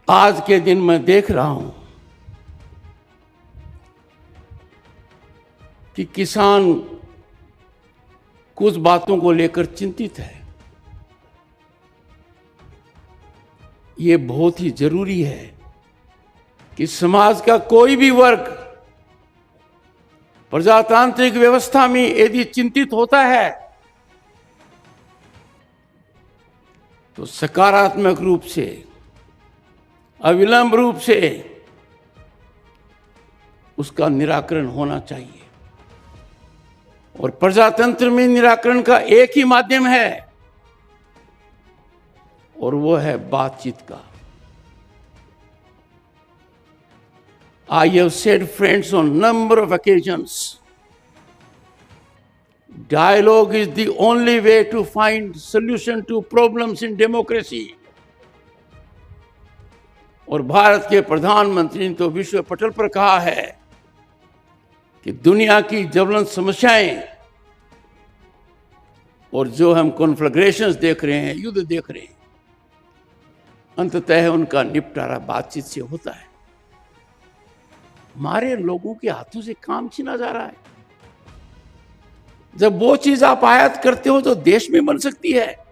आज के दिन मैं देख रहा हूं कि किसान कुछ बातों को लेकर चिंतित है। ये बहुत ही जरूरी है कि समाज का कोई भी वर्ग प्रजातांत्रिक व्यवस्था में यदि चिंतित होता है तो सकारात्मक रूप से, अविलंब रूप से उसका निराकरण होना चाहिए। और प्रजातंत्र में निराकरण का एक ही माध्यम है और वो है बातचीत का। I have said, friends, on number of occasions, dialogue is the only way to find solution to problems in democracy. और भारत के प्रधानमंत्री ने तो विश्व पटल पर कहा है कि दुनिया की ज्वलंत समस्याएं और जो हम कॉन्फ्लैग्रेशंस देख रहे हैं, युद्ध देख रहे हैं, अंततः उनका निपटारा बातचीत से होता है। हमारे लोगों के हाथों से काम छीना जा रहा है। जब वो चीज आप आयात करते हो तो देश में बन सकती है,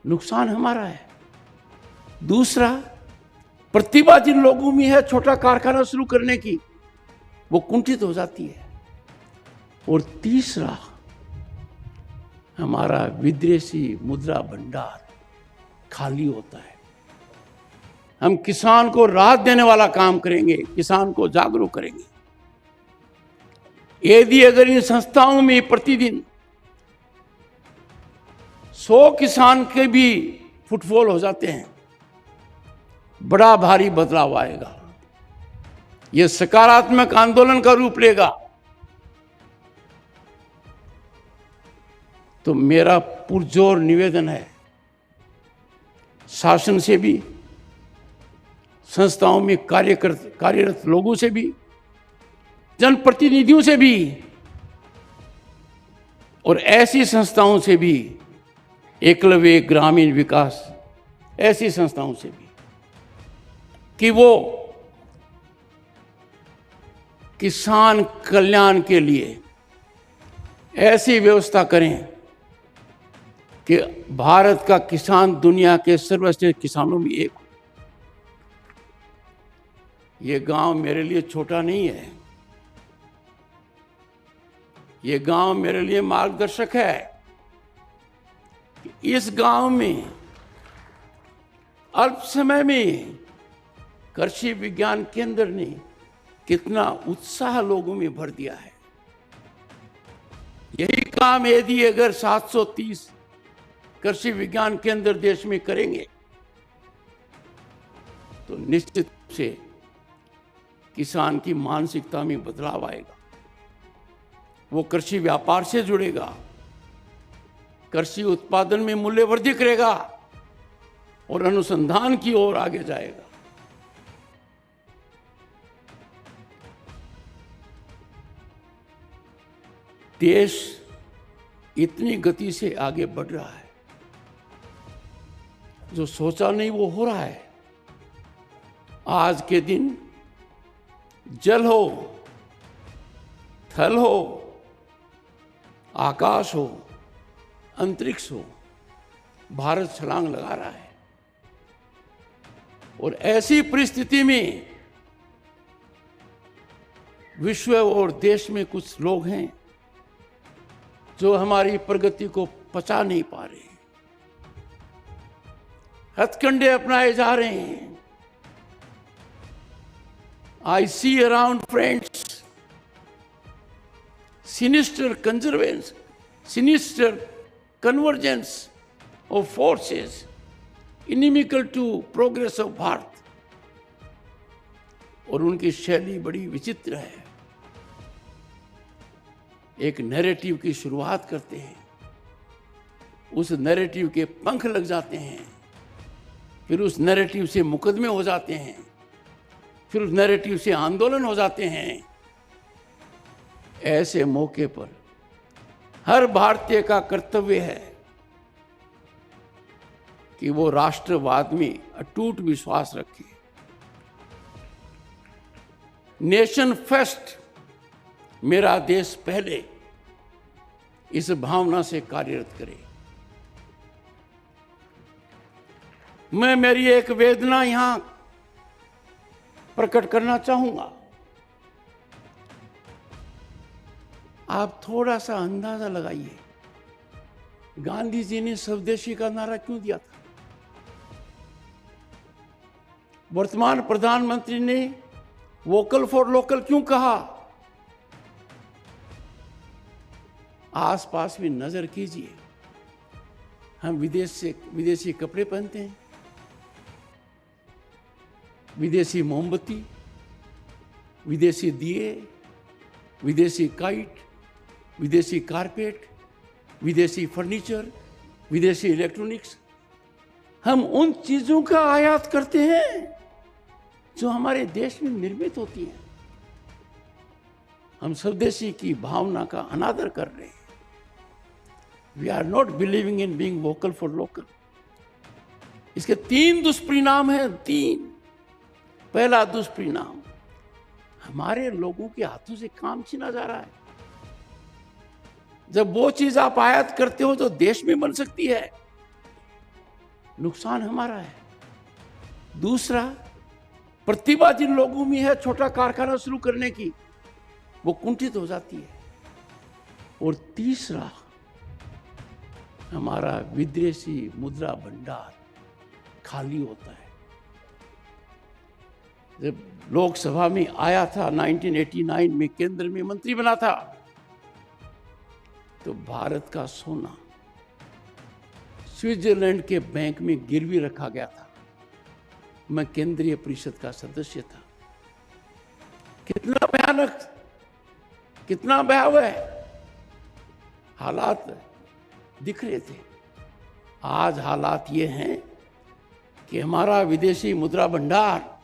नुकसान हमारा है। दूसरा, प्रतिभा जिन लोगों में है छोटा कारखाना शुरू करने की, वो कुंठित हो जाती है। और तीसरा, हमारा विदेशी मुद्रा भंडार खाली होता है। हम किसान को राहत देने वाला काम करेंगे, किसान को जागरूक करेंगे। यदि अगर इन संस्थाओं में प्रतिदिन 100 किसान के भी फुटफॉल हो जाते हैं, बड़ा भारी बदलाव आएगा। यह सकारात्मक आंदोलन का रूप लेगा। तो मेरा पुरजोर निवेदन है, शासन से भी, संस्थाओं में कार्यरत लोगों से भी, जनप्रतिनिधियों से भी और ऐसी संस्थाओं से भी, एकलव्य ग्रामीण विकास ऐसी संस्थाओं से भी, कि वो किसान कल्याण के लिए ऐसी व्यवस्था करें कि भारत का किसान दुनिया के सर्वश्रेष्ठ किसानों में एक हो। ये गांव मेरे लिए छोटा नहीं है, ये गांव मेरे लिए मार्गदर्शक है कि इस गांव में अल्प समय में कृषि विज्ञान केंद्र ने कितना उत्साह लोगों में भर दिया है। यही काम यदि अगर 730 कृषि विज्ञान केंद्र देश में करेंगे तो निश्चित रूप से किसान की मानसिकता में बदलाव आएगा। वो कृषि व्यापार से जुड़ेगा, कृषि उत्पादन में मूल्य वृद्धि करेगा और अनुसंधान की ओर आगे जाएगा। देश इतनी गति से आगे बढ़ रहा है, जो सोचा नहीं वो हो रहा है। आज के दिन जल हो, थल हो, आकाश हो, अंतरिक्ष हो, भारत छलांग लगा रहा है। और ऐसी परिस्थिति में विश्व और देश में कुछ लोग हैं जो हमारी प्रगति को पचा नहीं पा रहे हैं, हथकंडे अपनाए जा रहे हैं। I see around, friends, sinister convergence of forces inimical to progress of Bharat. और उनकी शैली बड़ी विचित्र है। एक नैरेटिव की शुरुआत करते हैं, उस नैरेटिव के पंख लग जाते हैं, फिर उस नैरेटिव से मुकदमे हो जाते हैं, फिर उस नैरेटिव से आंदोलन हो जाते हैं। ऐसे मौके पर हर भारतीय का कर्तव्य है कि वो राष्ट्रवाद में अटूट विश्वास रखे, नेशन फर्स्ट, मेरा देश पहले, इस भावना से कार्यरत करे। मैं मेरी एक वेदना यहां प्रकट करना चाहूंगा। आप थोड़ा सा अंदाजा लगाइए, गांधी जी ने स्वदेशी का नारा क्यों दिया था? वर्तमान प्रधानमंत्री ने वोकल फॉर लोकल क्यों कहा? आसपास भी नजर कीजिए, हम विदेशी कपड़े पहनते हैं, विदेशी मोमबत्ती, विदेशी दिए, विदेशी काइट, विदेशी कारपेट, विदेशी फर्नीचर, विदेशी इलेक्ट्रॉनिक्स। हम उन चीजों का आयात करते हैं जो हमारे देश में निर्मित होती हैं। हम स्वदेशी की भावना का अनादर कर रहे हैं। We are not believing in being vocal for local. इसके 3 दुष्परिणाम हैं, 3। पहला दुष्परिणाम, हमारे लोगों के हाथों से काम छीना जा रहा है। जब वो चीज आप आयात करते हो तो देश में बन सकती है, नुकसान हमारा है। दूसरा, प्रतिभा जिन लोगों में है छोटा कारखाना शुरू करने की, वो कुंठित हो जाती है। और तीसरा, हमारा विदेशी मुद्रा भंडार खाली होता है। जब लोकसभा में आया था 1989 में, केंद्र में मंत्री बना था, तो भारत का सोना स्विट्जरलैंड के बैंक में गिरवी रखा गया था। मैं केंद्रीय परिषद का सदस्य था। कितना भयानक, कितना भयावह हालात दिख रहे थे। आज हालात ये हैं कि हमारा विदेशी मुद्रा भंडार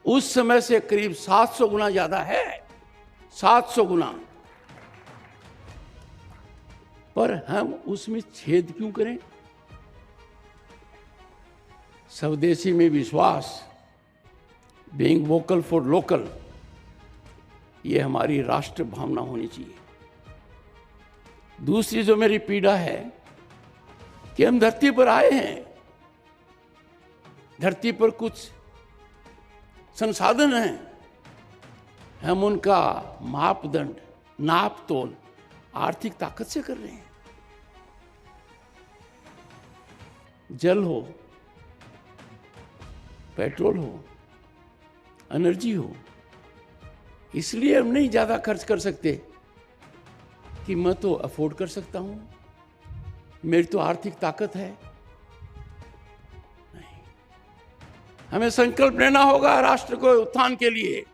उस समय से करीब 700 गुना ज्यादा है, 700 गुना। पर हम उसमें छेद क्यों करें? स्वदेशी में विश्वास, बीइंग वोकल फॉर लोकल, ये हमारी राष्ट्र भावना होनी चाहिए। दूसरी जो मेरी पीड़ा है कि हम धरती पर आए हैं, धरती पर कुछ संसाधन हैं, हम उनका मापदंड, नाप तोल आर्थिक ताकत से कर रहे हैं। जल हो, पेट्रोल हो, एनर्जी हो, इसलिए हम नहीं ज्यादा खर्च कर सकते कि मैं तो अफोर्ड कर सकता हूं, मेरी तो आर्थिक ताकत है। नहीं, हमें संकल्प लेना होगा राष्ट्र को उत्थान के लिए।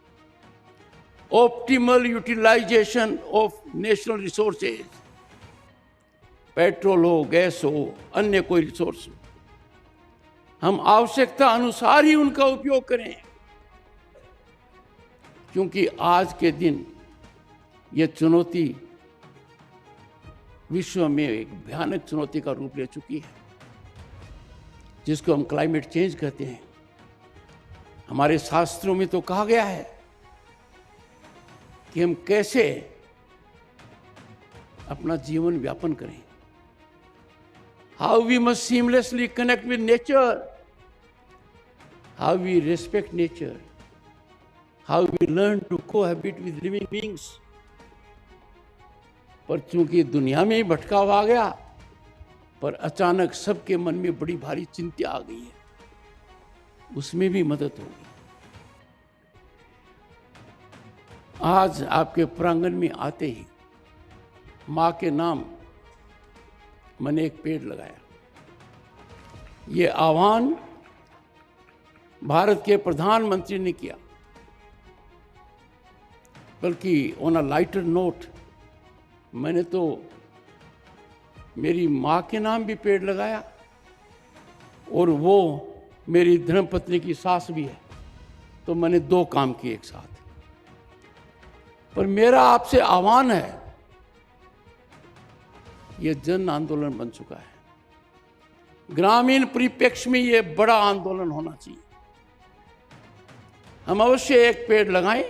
Optimal utilization of national resources, petrol हो, गैस हो, अन्य कोई रिसोर्स हो, हम आवश्यकता अनुसार ही उनका उपयोग करें। क्योंकि आज के दिन यह चुनौती विश्व में एक भयानक चुनौती का रूप ले चुकी है, जिसको हम क्लाइमेट चेंज कहते हैं। हमारे शास्त्रों में तो कहा गया है कि हम कैसे अपना जीवन व्यापन करें। How we must seamlessly connect with nature, how we respect nature, how we learn to cohabit with living beings. पर चूंकि दुनिया में ही भटकाव आ गया, पर अचानक सबके मन में बड़ी भारी चिंता आ गई है, उसमें भी मदद होगी। आज आपके प्रांगण में आते ही मां के नाम मैंने एक पेड़ लगाया। ये आह्वान भारत के प्रधानमंत्री ने किया, बल्कि ऑन अ लाइटर नोट मैंने तो मेरी मां के नाम भी पेड़ लगाया, और वो मेरी धर्मपत्नी की सास भी है, तो मैंने 2 काम किए एक साथ। पर मेरा आपसे आह्वान है, यह जन आंदोलन बन चुका है। ग्रामीण परिप्रेक्ष्य में ये बड़ा आंदोलन होना चाहिए। हम अवश्य एक पेड़ लगाएं,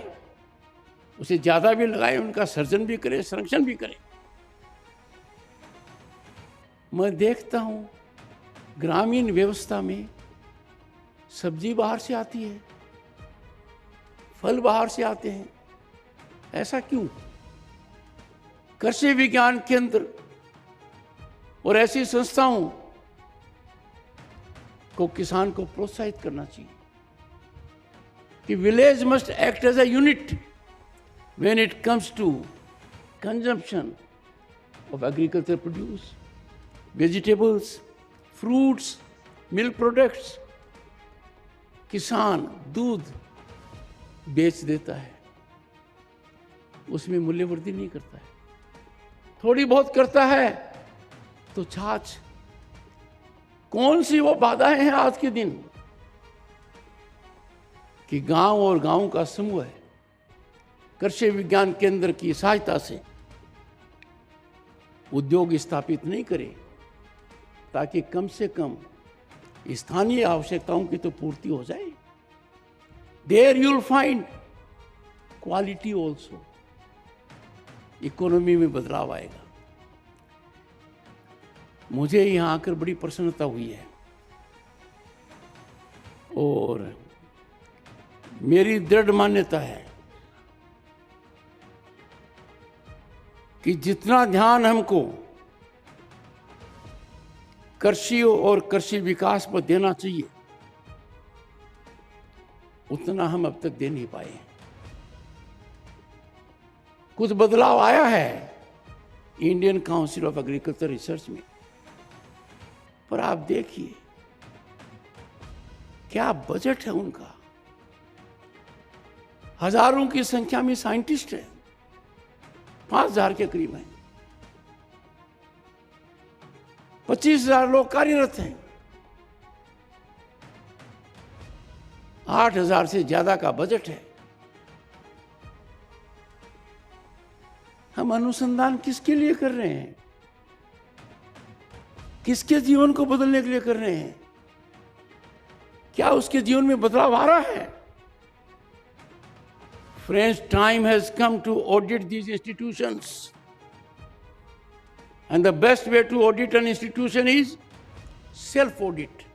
उसे ज्यादा भी लगाएं, उनका सर्जन भी करें, संरक्षण भी करें। मैं देखता हूं ग्रामीण व्यवस्था में सब्जी बाहर से आती है, फल बाहर से आते हैं। ऐसा क्यों? कृषि विज्ञान केंद्र और ऐसी संस्थाओं को किसान को प्रोत्साहित करना चाहिए कि village must act as a unit when it comes to consumption of agriculture produce, vegetables, fruits, milk products. किसान दूध बेच देता है, उसमें मूल्य वृद्धि नहीं करता है। थोड़ी बहुत करता है तो छाछ। कौन सी वो बाधाएं हैं आज के दिन कि गांव और गांव का समूह है कृषि विज्ञान केंद्र की सहायता से उद्योग स्थापित नहीं करे, ताकि कम से कम स्थानीय आवश्यकताओं की तो पूर्ति हो जाए। There you will find quality also. Economy में बदलाव आएगा। मुझे यहां आकर बड़ी प्रसन्नता हुई है और मेरी दृढ़ मान्यता है कि जितना ध्यान हमको कृषि और कृषि विकास पर देना चाहिए, उतना हम अब तक दे नहीं पाए। कुछ बदलाव आया है Indian council of agriculture research में, पर आप देखिए क्या बजट है उनका। हजारों की संख्या में साइंटिस्ट है, 5000 के करीब हैं, 25,000 लोग कार्यरत हैं, 8,000 से ज्यादा का बजट है। हम अनुसंधान किसके लिए कर रहे हैं? किसके जीवन को बदलने के लिए कर रहे हैं? क्या उसके जीवन में बदलाव आ रहा है? Friends, time has come to audit these institutions. And the best way to audit an institution is self-audit.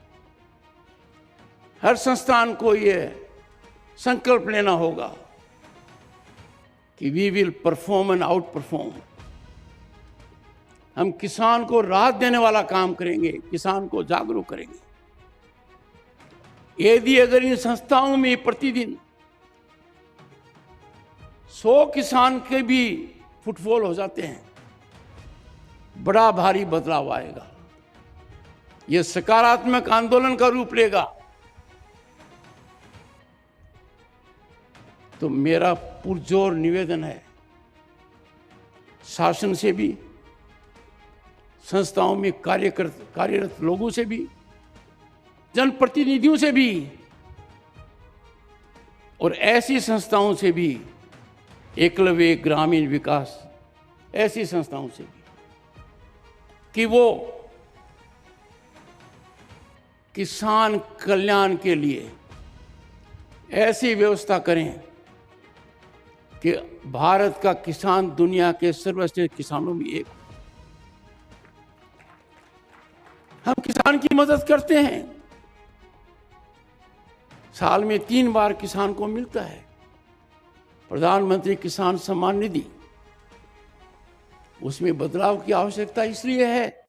हर संस्थान को ये संकल्प लेना होगा कि we will perform and outperform. हम किसान को राहत देने वाला काम करेंगे, किसान को जागरूक करेंगे। यदि अगर इन संस्थाओं में प्रतिदिन 100 किसान के भी फुटफॉल हो जाते हैं, बड़ा भारी बदलाव आएगा। यह सकारात्मक आंदोलन का रूप लेगा। तो मेरा पुरजोर निवेदन है शासन से भी, संस्थाओं में कार्यरत लोगों से भी, जनप्रतिनिधियों से भी और ऐसी संस्थाओं से भी, एकलव्य ग्रामीण विकास ऐसी संस्थाओं से भी, कि वो किसान कल्याण के लिए ऐसी व्यवस्था करें कि भारत का किसान दुनिया के सर्वश्रेष्ठ किसानों में एक। हम किसान की मदद करते हैं, साल में 3 बार किसान को मिलता है प्रधानमंत्री किसान सम्मान निधि। उसमें बदलाव की आवश्यकता इसलिए है